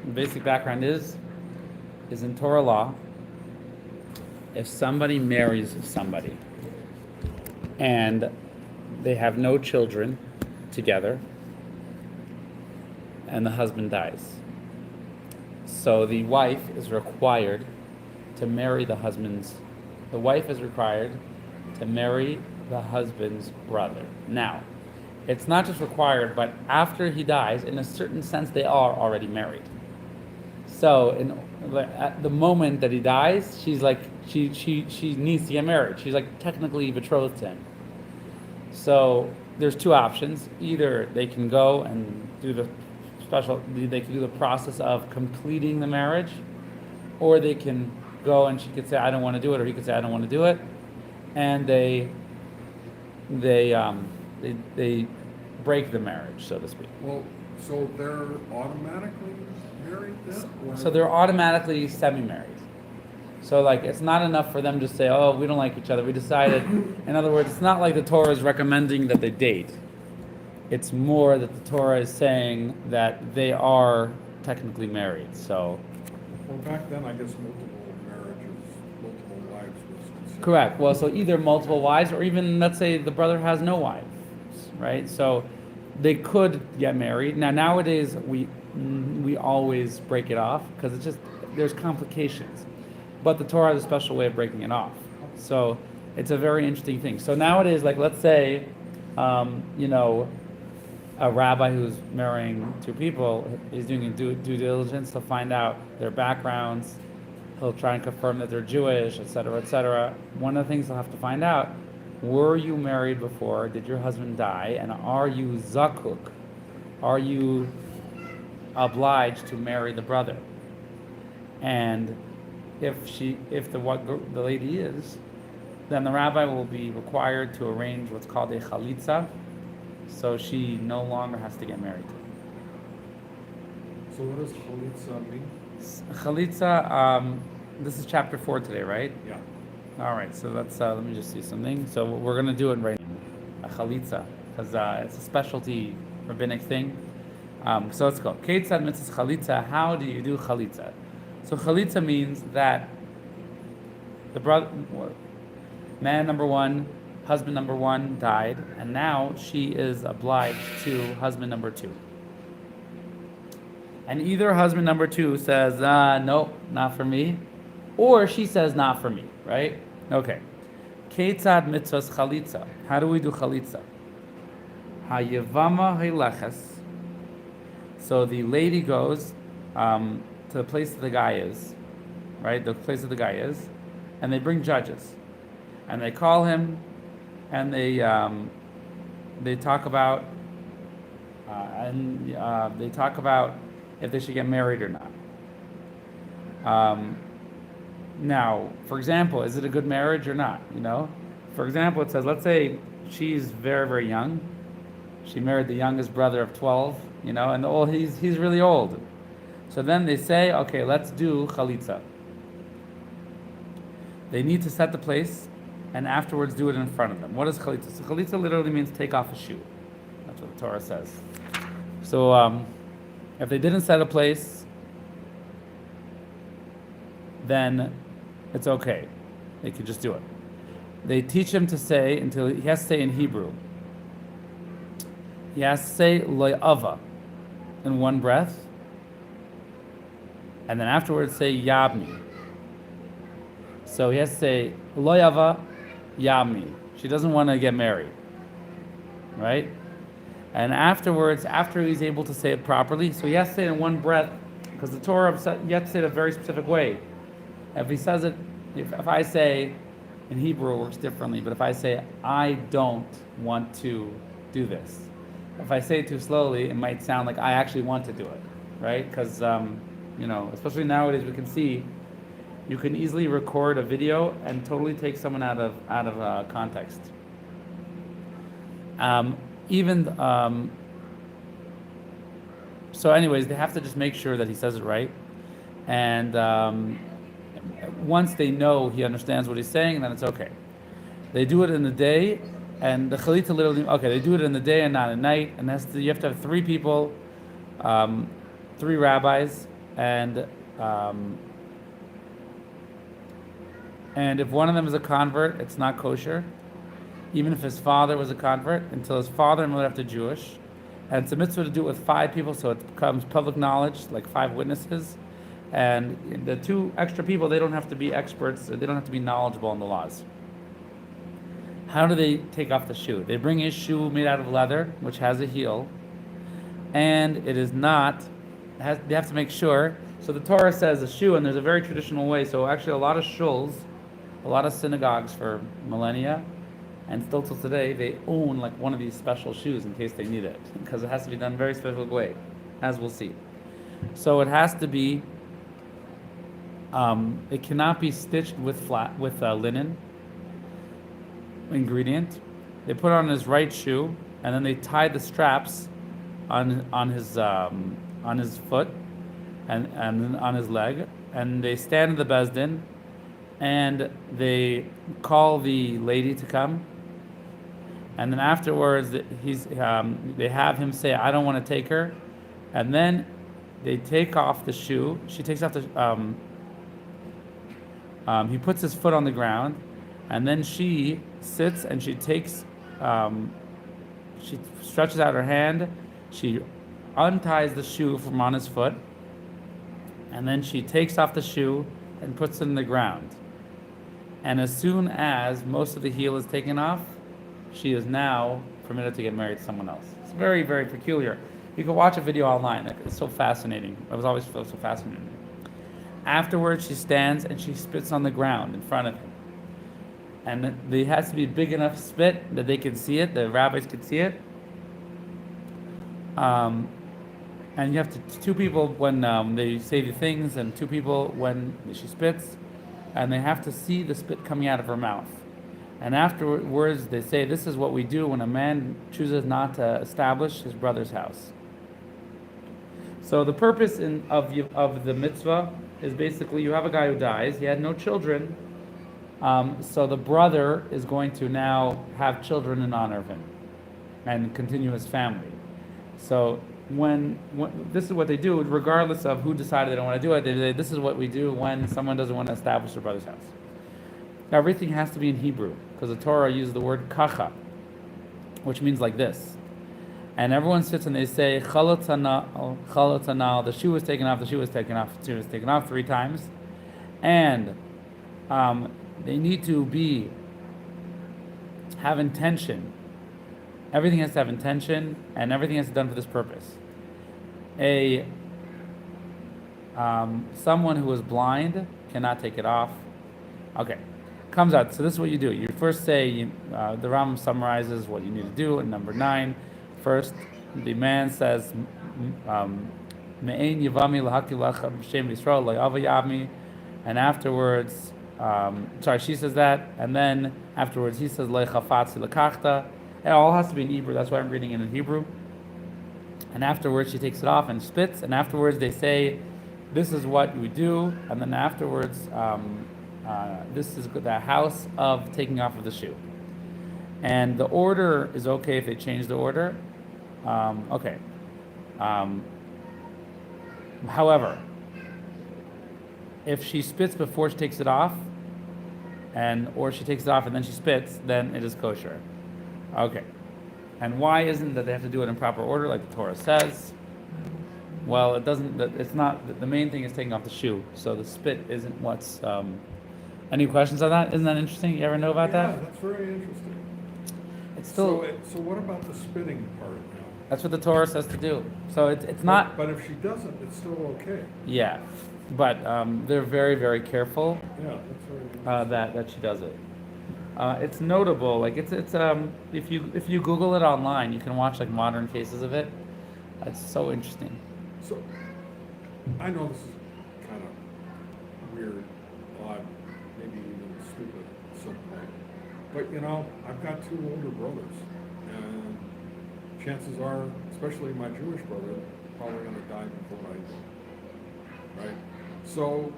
The basic background is in Torah law, if somebody marries somebody and they have no children together and the husband dies, so the wife is required to marry the wife is required to marry the husband's brother. Now, it's not just required, but after he dies, in a certain sense, they are already married. So, at the moment that he dies, she's like she needs to get married. She's like technically betrothed to him. So there's two options. Either they can go and they can do the process of completing the marriage, or they can go and she could say I don't want to do it, or he could say I don't want to do it, and they break the marriage, so to speak. Well, so they're automatically married then? So they're automatically semi-married. So like it's not enough for them to say, oh, we don't like each other, we decided. In other words, it's not like the Torah is recommending that they date. It's more that the Torah is saying that they are technically married. So Well, back then, I guess multiple marriages, multiple wives was considered. correct. Well, so either multiple wives, or even let's say the brother has no wives, right? So they could get married. Now nowadays we always break it off because it's just there's complications, but the Torah has a special way of breaking it off. So it's a very interesting thing. So nowadays, like let's say, a rabbi who's marrying two people, he's doing due diligence to find out their backgrounds. He'll try and confirm that they're Jewish, etc., etc. One of the things he'll have to find out: were you married before? Did your husband die? And are you zakuk? Are you obliged to marry the brother? And if the lady is, then the rabbi will be required to arrange what's called a chalitza, so she no longer has to get married. So what does chalitza mean? Chalitza, this is chapter 4 today, right? Yeah. All right, so let's let me just see something. So we're gonna do it right now, a chalitza, because it's a specialty rabbinic thing. So let's go. Keitzad mitzvah chalitza. How do you do chalitza? So chalitza means that man number one, husband number one died, and now she is obliged to husband number two. And either husband number two says, nope, not for me, or she says, not for me, right? Okay. Keitzad mitzvahs chalitza. How do we do chalitza? Hayevama heileches. So the lady goes to the place that the guy is, right? The place that the guy is, and they bring judges, and they call him, and they talk about if they should get married or not. Now, for example, is it a good marriage or not? For example, it says, let's say she's very, very young. She married the youngest brother of 12, and he's really old. So then they say, okay, let's do chalitza. They need to set the place and afterwards do it in front of them. What is chalitza? So chalitza literally means take off a shoe. That's what the Torah says. So if they didn't set a place, then it's okay. They could just do it. They teach him to say, he has to say in Hebrew. He has to say lo'ava in one breath, and then afterwards say yabmi. So he has to say lo'ava yabmi. She doesn't want to get married, right? And afterwards, after he's able to say it properly, so he has to say it in one breath, because the Torah, you have to say it a very specific way. If he says it, if I say, in Hebrew it works differently, but if I say, I don't want to do this, if I say it too slowly, it might sound like I actually want to do it, right? Because, especially nowadays we can see, you can easily record a video and totally take someone out of context. So anyways, they have to just make sure that he says it right. And once they know he understands what he's saying, then it's okay. They do it in the day, and the chalitza literally, they do it in the day and not at night. And you have to have 3 people, 3 rabbis, and if one of them is a convert, it's not kosher. Even if his father was a convert, until his father and mother have to Jewish. And it's a mitzvah to do it with 5 people, so it becomes public knowledge, like 5 witnesses. And the 2 extra people, they don't have to be experts, they don't have to be knowledgeable in the laws. How do they take off the shoe? They bring a shoe made out of leather, which has a heel, and it is not, they have to make sure. So the Torah says a shoe, and there's a very traditional way. So actually, a lot of shuls, a lot of synagogues for millennia, and still till today, they own like one of these special shoes in case they need it, because it has to be done a very specific way, as we'll see. So it has to be, it cannot be stitched with linen ingredient. They put on his right shoe, and then they tie the straps on his foot and on his leg, and they stand in the Beis Din, and they call the lady to come. And then afterwards, they have him say, "I don't want to take her," and then they take off the shoe. She takes off the. He puts his foot on the ground, and then she sits and she takes. She stretches out her hand. She unties the shoe from on his foot, and then she takes off the shoe and puts it in the ground. And as soon as most of the heel is taken off, she is now permitted to get married to someone else. It's very, very peculiar. You can watch a video online. It's so fascinating. It was always so fascinating. Afterwards, she stands and she spits on the ground in front of him. And it has to be big enough spit that they can see it, the rabbis can see it. And you have to, 2 people when they say the things, and 2 people when she spits, and they have to see the spit coming out of her mouth. And afterwards, they say, this is what we do when a man chooses not to establish his brother's house. So the purpose of the mitzvah is basically, you have a guy who dies, he had no children, so the brother is going to now have children in honor of him and continue his family. So when this is what they do, regardless of who decided they don't want to do it, they say, this is what we do when someone doesn't want to establish their brother's house. Everything has to be in Hebrew, because the Torah uses the word kacha, which means like this. And everyone sits and they say, chalat hanal, the shoe was taken off, the shoe was taken off, the shoe was taken off 3 times. And they need to have intention. Everything has to have intention, and everything has to be done for this purpose. Someone who is blind cannot take it off. Okay, comes out. So this is what you do. You first say, the Rambam summarizes what you need to do in number 9. First, the man says, Me'ein yivami l'haki lecha b'shem Yisrael le'ava yavmi, and afterwards, she says that, and then afterwards he says le'chafatzi l'kachta. It all has to be in Hebrew. That's why I'm reading it in Hebrew. And afterwards she takes it off and spits, and afterwards they say, this is what we do, and then afterwards, this is the house of taking off of the shoe. And the order is okay if they change the order. Okay. However, if she spits before she takes it off, or she takes it off and then she spits, then it is kosher. Okay. And why isn't that they have to do it in proper order like the Torah says? Well, it doesn't. It's not. The main thing is taking off the shoe. So the spit isn't what's. Any questions on that? Isn't that interesting? You ever know about that? Yeah, that's very interesting. It's still. So what about the spitting part now? That's what the Torah says to do. So it's not. But if she doesn't, it's still okay. Yeah, but they're very, very careful. Yeah, that's very that she does it. It's notable. Like it's if you Google it online, you can watch like modern cases of it. It's so interesting. So I know this is kind of weird, odd, maybe even stupid at some point. But I've got 2 older brothers, and chances are, especially my Jewish brother, probably going to die before I do. Right? So,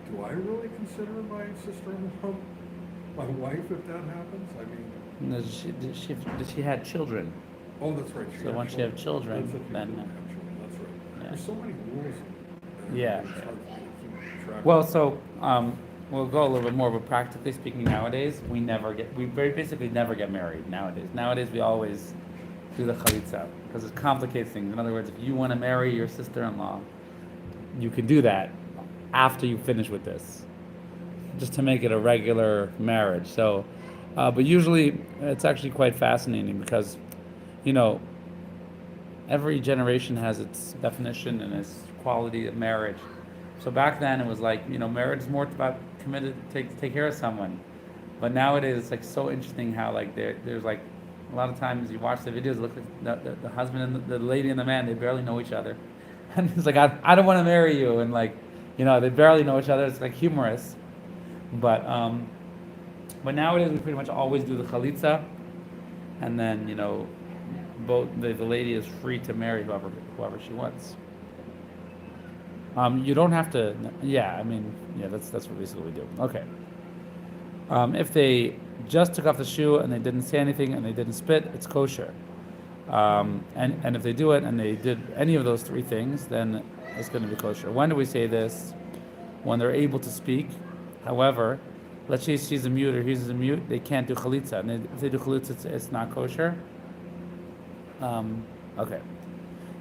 do I really consider my sister-in-law my wife if that happens? I mean, No, she had children. oh, that's right. So once you have children, That's if you then do have children. That's right. yeah. There's so many rules Yeah. It's hard for me to keep track. Well, so we'll go a little bit more, but practically speaking, nowadays we very basically never get married nowadays. Nowadays we always do the chalitza because it complicates things. In other words, if you want to marry your sister-in-law, you can do that after you finish with this, just to make it a regular marriage. So, but usually it's actually quite fascinating because, you know, every generation has its definition and its quality of marriage. So back then it was like, you know, marriage is more about committed to take care of someone. But nowadays it's like so interesting how like there's like a lot of times you watch the videos, look at the husband and the lady and the man, they barely know each other. And it's like, I don't want to marry you. And like, you know, they barely know each other. It's like humorous. But, um, but nowadays we pretty much always do the chalitza. And then, you know, both the lady is free to marry whoever she wants. You don't have to. Yeah, I mean, yeah, that's what basically we do. Okay. If they just took off the shoe and they didn't say anything and they didn't spit, it's kosher. And if they do it and they did any of those three things, then it's going to be kosher. When do we say this? When they're able to speak. However, let's say she's a mute or he's a mute, they can't do chalitza. And if they do chalitza, it's not kosher. Okay.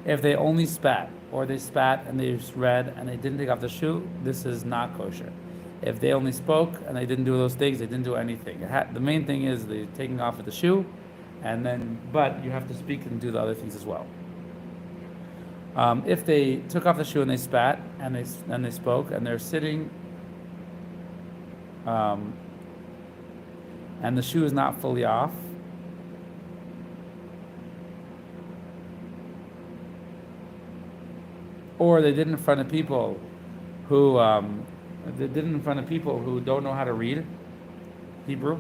If they only spat, or they spat and they read and they didn't take off the shoe, this is not kosher. If they only spoke and they didn't do those things, they didn't do anything. The main thing is the taking off of the shoe, and then, but you have to speak and do the other things as well. If they took off the shoe and they spat and they spoke and they're sitting, and the shoe is not fully off, or they did it in front of people who don't know how to read Hebrew,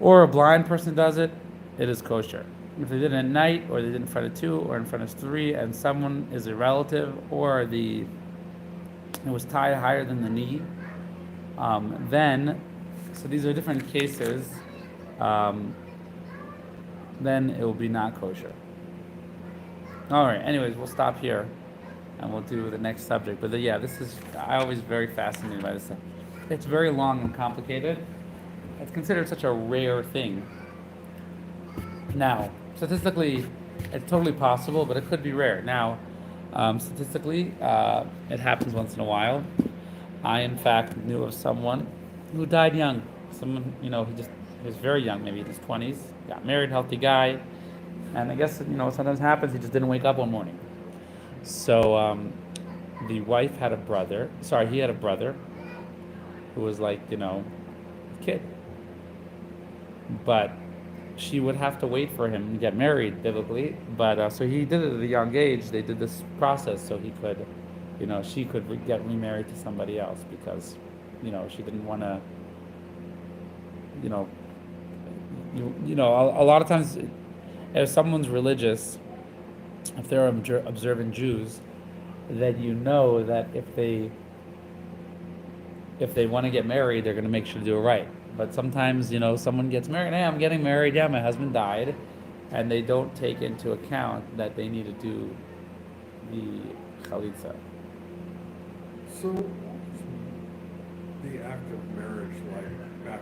or a blind person does it, it is kosher. If they did it at night, or they did it in front of two, or in front of three, and someone is a relative, or it was tied higher than the knee, then, so these are different cases, then it will be not kosher. All right. Anyways, we'll stop here, and we'll do the next subject. But yeah, I always very fascinated by this stuff. It's very long and complicated. It's considered such a rare thing. Now, statistically, it's totally possible, but it could be rare. Now, statistically, it happens once in a while. I, in fact, knew of someone who died young. Someone, you know, he was very young, maybe in his 20s, got married, healthy guy. And I guess, you know, sometimes happens, he just didn't wake up one morning. So the wife had a brother, he had a brother who was like, you know, a kid. But she would have to wait for him to get married, biblically. But so he did it at a young age. They did this process so he could, you know, she could get remarried to somebody else because, you know, she didn't want to, you know, a lot of times, if someone's religious, if they're observant Jews, then you know that if they want to get married, they're going to make sure to do it right. But sometimes, you know, someone gets married, hey, I'm getting married, yeah, my husband died, and they don't take into account that they need to do the chalitza. So, what was the act of marriage like back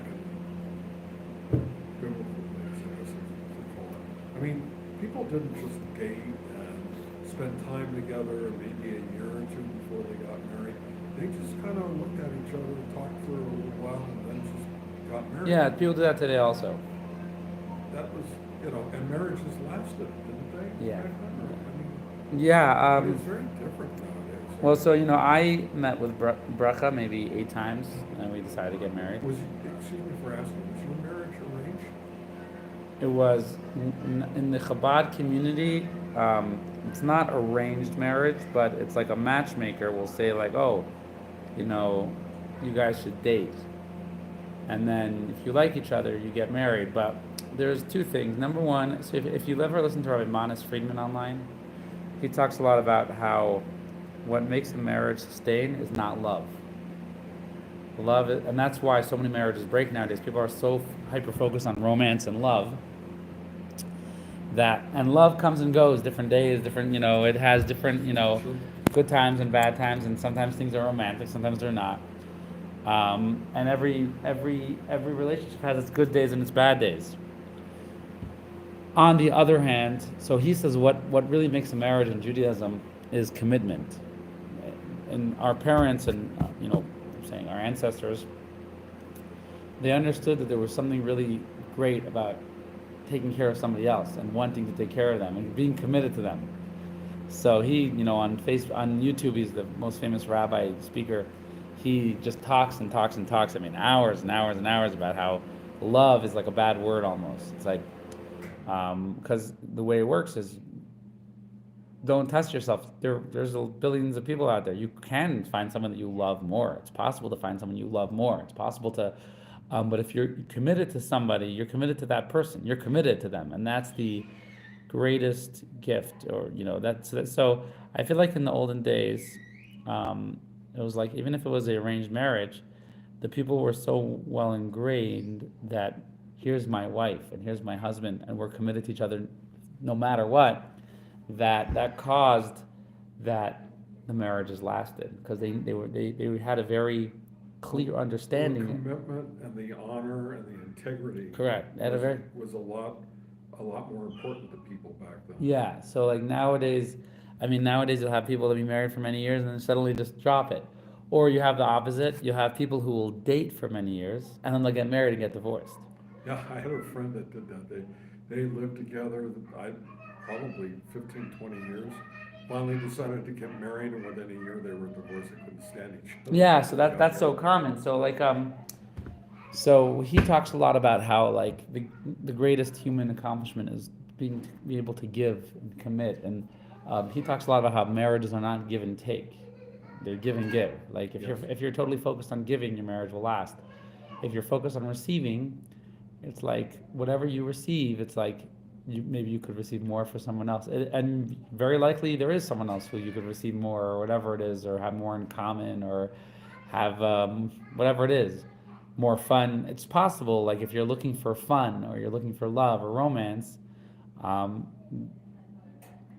in biblical days, I guess you could call it? I mean, people didn't just date and spend time together maybe a year or two before they got married. They just kind of looked at each other, talked for a little while, and then just got married. Yeah, people do that today also. That was, you know, and marriages lasted, didn't they? Yeah. I mean, Yeah. it's very different nowadays. Well, so, you know, I met with Bracha maybe 8 times, and we decided to get married. Excuse me for asking, was your marriage arranged? It was in the Chabad community. It's not arranged marriage, but it's like a matchmaker will say like, oh, you know, you guys should date. And then if you like each other, you get married. But there's 2 things. Number one, so if you ever listen to Rabbi Manis Friedman online, he talks a lot about how what makes a marriage sustain is not love. Love, and that's why so many marriages break nowadays. People are so hyper-focused on romance and love, and love comes and goes, different days, different, you know, it has different, you know, good times and bad times, and sometimes things are romantic, sometimes they're not. And every relationship has its good days and its bad days. On the other hand, so he says what really makes a marriage in Judaism is commitment. And our parents and I'm saying our ancestors, they understood that there was something really great about taking care of somebody else and wanting to take care of them and being committed to them. So he, on Facebook, on YouTube, he's the most famous rabbi speaker. He just talks and talks and talks. I mean, hours and hours and hours about how love is like a bad word almost. It's like because the way it works is don't test yourself. There's billions of people out there. You can find someone that you love more. It's possible to find someone you love more. It's possible to, but if you're committed to somebody, you're committed to that person. You're committed to them, and that's the greatest gift. Or that's so. I feel like in the olden days, it was like even if it was an arranged marriage, the people were so well ingrained that here's my wife and here's my husband, and we're committed to each other no matter what, that caused that the marriages lasted because they had a very clear The understanding. commitment and the honor and the integrity. Correct. They had a very was a lot more important to people back then. Yeah, so like nowadays, I mean, nowadays you'll have people that be married for many years and then suddenly just drop it. Or you have the opposite. You have people who will date for many years and then they'll get married and get divorced. Yeah, I had a friend that did that. They lived together, probably 15, 20 years. Finally decided to get married, and within a year they were divorced. They couldn't stand each other. Yeah, so that's so common. So like so he talks a lot about how like the greatest human accomplishment is being able to give and commit, and he talks a lot about how marriages are not give and take; they're give and give. Like if you're totally focused on giving, your marriage will last. If you're focused on receiving, it's like whatever you receive, it's like maybe you could receive more for someone else, and very likely there is someone else who you could receive more or whatever it is, or have more in common, or have whatever it is, more fun. It's possible, like if you're looking for fun or you're looking for love or romance, um,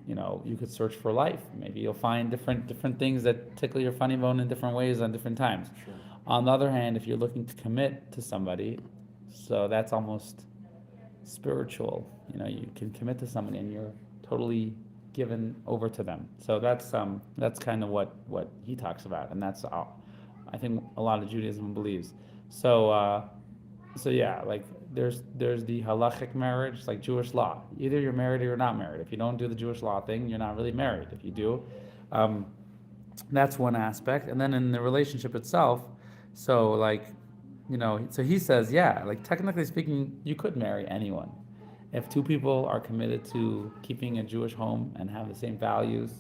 you could search for life. Maybe you'll find different things that tickle your funny bone in different ways on different times. Sure. On the other hand, if you're looking to commit to somebody, so that's almost spiritual. You can commit to somebody and you're totally given over to them. So that's kind of what he talks about, and that's I think a lot of Judaism believes. So yeah, like there's the halachic marriage, like Jewish law. Either you're married or you're not married. If you don't do the Jewish law thing, you're not really married. If you do, that's one aspect. And then in the relationship itself, so like, so he says, yeah, like technically speaking, you could marry anyone. If two people are committed to keeping a Jewish home and have the same values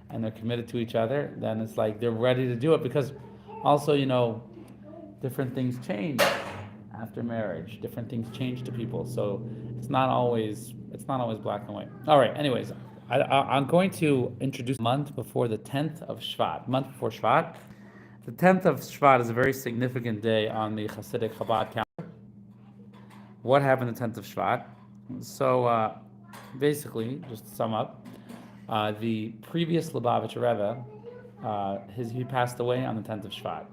and they're committed to each other, then it's like they're ready to do it because also, different things change after marriage. Different things change to people. So it's not always black and white. All right, anyways, I'm going to introduce a month before the 10th of Shvat. Month before Shvat. The 10th of Shvat is a very significant day on the Hasidic Chabad calendar. What happened the 10th of Shvat? So basically, just to sum up, the previous Lubavitcher Rebbe, he passed away on the 10th of Shvat.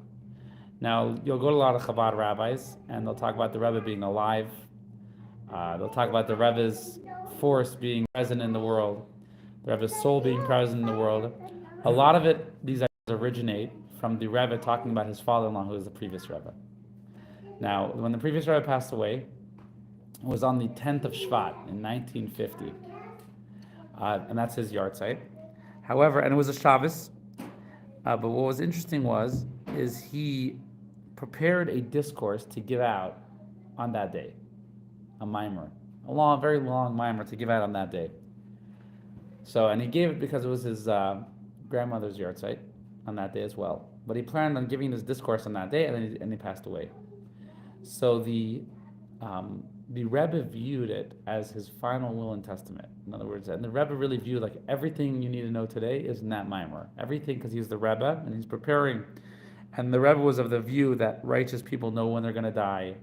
Now, you'll go to a lot of Chabad rabbis, and they'll talk about the Rebbe being alive. They'll talk about the Rebbe's force being present in the world, the Rebbe's soul being present in the world. A lot of these ideas originate from the Rebbe talking about his father-in-law, who was the previous Rebbe. Now, when the previous Rebbe passed away, it was on the 10th of Shvat in 1950, and that's his yahrzeit. However, and it was a Shabbos, but what was interesting is he prepared a discourse to give out on that day, a mimer, very long mimer to give out on that day. So, and he gave it because it was his grandmother's yahrzeit on that day as well. But he planned on giving this discourse on that day, and he passed away. So the Rebbe viewed it as his final will and testament. In other words, and the Rebbe really viewed like everything you need to know today is in that mimer. Everything, because he's the Rebbe and he's preparing. And the Rebbe was of the view that righteous people know when they're going to die.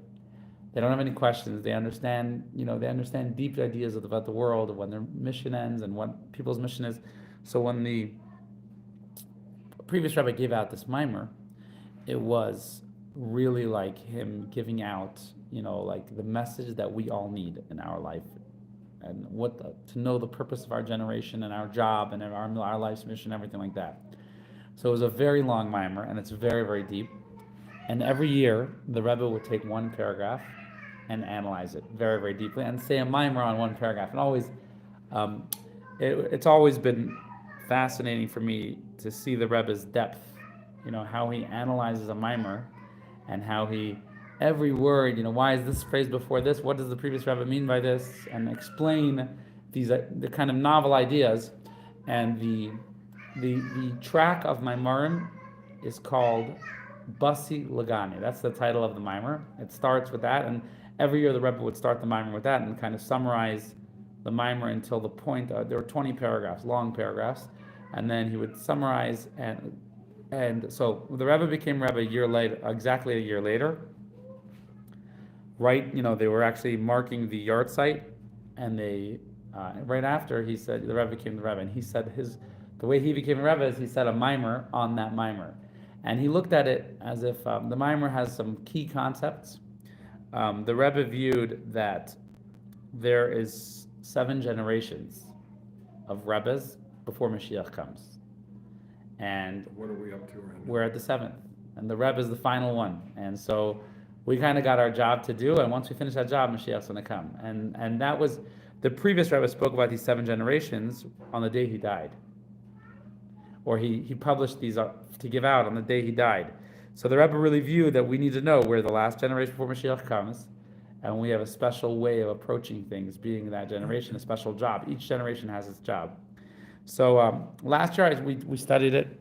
They don't have any questions. They understand, they understand deep ideas about the world, of when their mission ends and what people's mission is. So when previous Rebbe gave out this mimer, it was really like him giving out, like the message that we all need in our life, and to know the purpose of our generation and our job and our life's mission, everything like that. So it was a very long mimer, and it's very, very deep. And every year, the Rebbe would take one paragraph and analyze it very, very deeply, and say a mimer on one paragraph. And always, um, it's always been fascinating for me to see the Rebbe's depth. How he analyzes a mimer, and how every word, why is this phrase before this? What does the previous Rebbe mean by this? And explain the kind of novel ideas. And the track of Maimarim is called Basi Lagani. That's the title of the mimer. It starts with that, and every year the Rebbe would start the mimer with that and kind of summarize the mimer until the point. There were 20 paragraphs, long paragraphs, and then he would summarize. And so the Rebbe became Rebbe a year later, exactly a year later. Right, they were actually marking the yard site, and they right after he said the Rebbe became the Rebbe, and he said the way he became a Rebbe is he said a mimer on that mimer, and he looked at it as if the mimer has some key concepts. The Rebbe viewed that there is 7 generations of Rebbes before Mashiach comes. And what are we up to right now? We're at the 7th, and the Rebbe is the final one. And so we kind of got our job to do, and once we finish that job, Mashiach's going to come. And that was, the previous Rebbe spoke about these 7 generations on the day he died. Or he published these to give out on the day he died. So the Rebbe really viewed that we need to know we're the last generation before Mashiach comes, and we have a special way of approaching things, being that generation, a special job. Each generation has its job. So last year we studied it.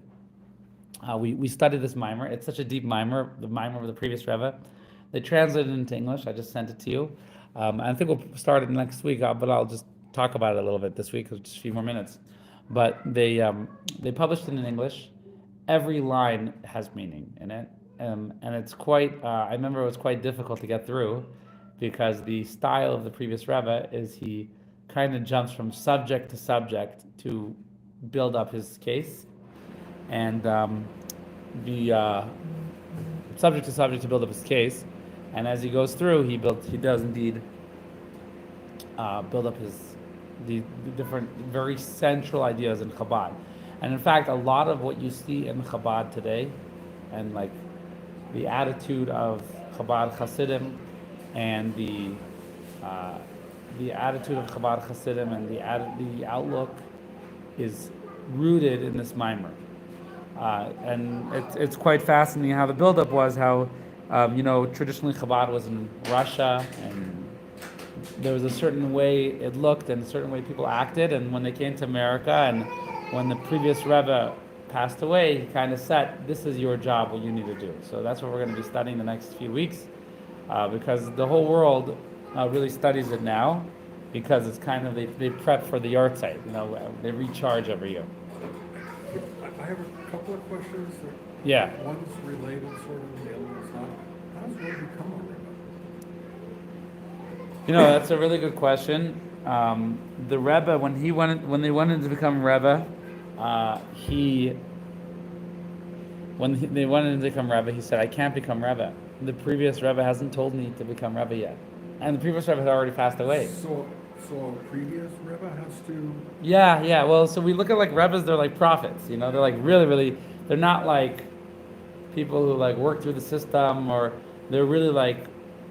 We studied this mimer. It's such a deep mimer, the mimer of the previous Rebbe. They translated it into English. I just sent it to you. I think we'll start it next week, but I'll just talk about it a little bit this week, just a few more minutes. But they published it in English. Every line has meaning in it, and it's quite. I remember it was quite difficult to get through, because the style of the previous Rebbe is he kind of jumps from subject to subject to build up his case, and the subject to subject to build up his case, and as he goes through, he does indeed build up the different very central ideas in Chabad. And in fact, a lot of what you see in Chabad today, and like the attitude of Chabad Hasidim, and the attitude of Chabad Hasidim, and the outlook is rooted in this mimer. And it's quite fascinating how the buildup was, how traditionally Chabad was in Russia, and there was a certain way it looked and a certain way people acted, and when they came to America, and when the previous Rebbe passed away, he kind of said, this is your job, what you need to do. So that's what we're going to be studying the next few weeks, because the whole world really studies it now, because it's kind of, they prep for the yard site, they recharge every year. I have a couple of questions. Yeah. One's related sort of, and the other one's not. How does one become a Rebbe? That's a really good question. The Rebbe, when they wanted to become Rebbe, they wanted to become Rebbe, he said, I can't become Rebbe. The previous Rebbe hasn't told me to become Rebbe yet. And the previous Rebbe had already passed away. So a previous Rebbe has to... Yeah. Well, so we look at like Rebbes, they're like prophets, they're like really, really, they're not like people who like work through the system, or they're really like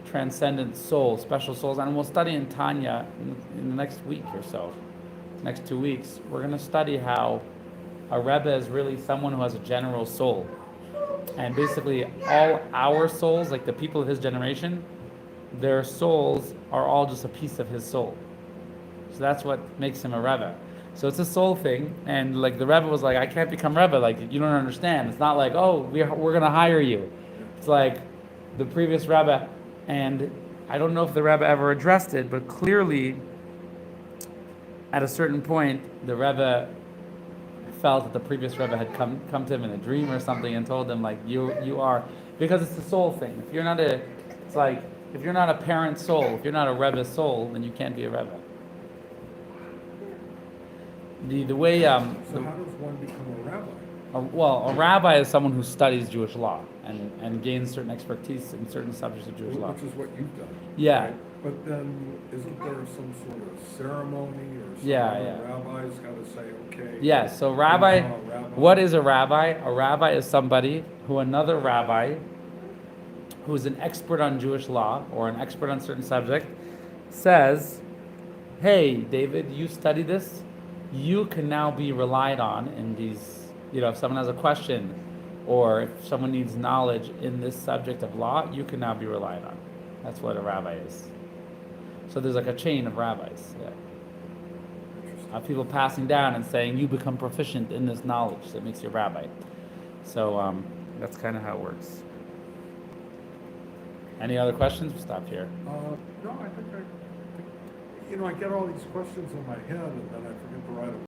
transcendent souls, special souls. And we'll study in Tanya in the next week or so, next 2 weeks. We're going to study how a Rebbe is really someone who has a general soul. And basically all our souls, like the people of his generation, their souls are all just a piece of his soul. So that's what makes him a Rebbe. So it's a soul thing, and like the Rebbe was like, I can't become Rebbe, like you don't understand. It's not like, oh, we're going to hire you. It's like the previous Rebbe, and I don't know if the Rebbe ever addressed it, but clearly at a certain point, the Rebbe felt that the previous Rebbe had come to him in a dream or something and told him, like, you are, because it's the soul thing. If you're not a parent soul, if you're not a Rebbe soul, then you can't be a Rebbe. The way So how does one become a rabbi? a rabbi is someone who studies Jewish law and gains certain expertise in certain subjects of Jewish law. Which is what you've done. Yeah. Right? But then, isn't there some sort of ceremony or something? Yeah, where yeah. Rabbis got to say, okay. Yeah, so rabbi, I'm a rabbi. what is a rabbi? A rabbi is somebody who another rabbi, who is an expert on Jewish law or an expert on certain subject, says, hey, David, you study this, you can now be relied on in these, if someone has a question or if someone needs knowledge in this subject of law, you can now be relied on. That's what a rabbi is. So there's like a chain of rabbis. Yeah. People passing down and saying, you become proficient in this knowledge that makes you a rabbi. So that's kind of how it works. Any other questions? We'll stop here. No, I think I get all these questions in my head and then I forget to write them